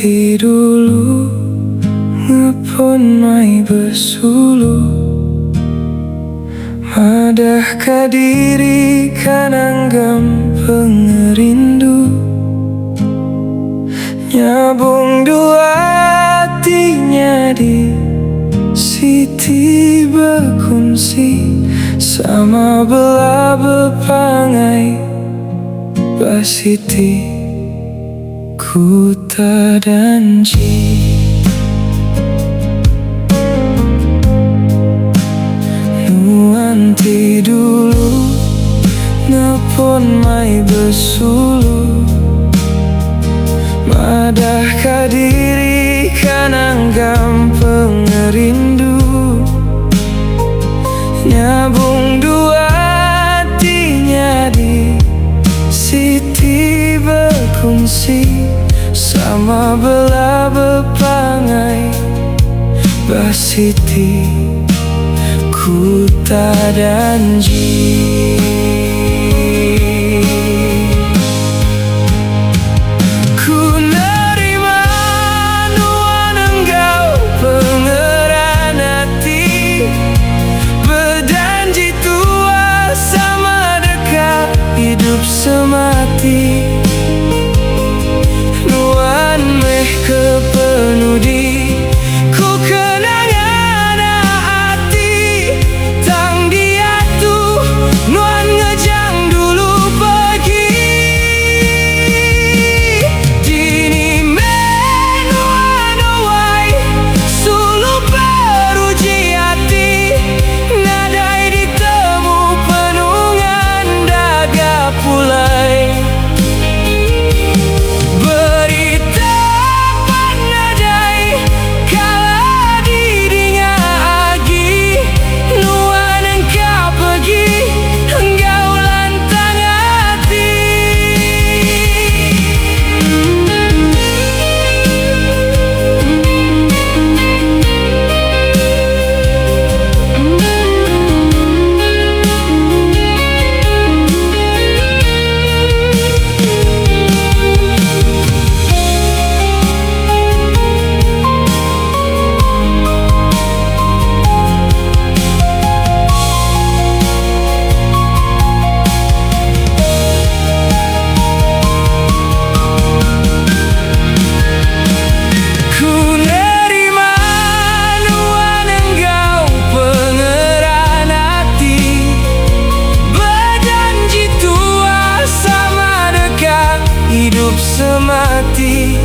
Nanti dulu ngepon mai besulu, madahkah diri kananggam pengerindu, nyabung dua hatinya di siti berkunci, sama belah bepangai basiti ku tak janji. Nanti dulu nepon mai besulu, madahkah diri kananggam pengerindu, nyabung dua hatinya di siti berkunci, sama belah bepangai basiti ku tak janji. Ku nerima nuan engkau pengeran hati, berjanji tua sama dekat hidup semati. Nuan meh kepenudi ku kenangan hati, tang dia tu nuan ngejang dulu pergi. Dini meh nuan awai sulu beruji hati, nadai ditemu penungan daga pulai. Hidup semati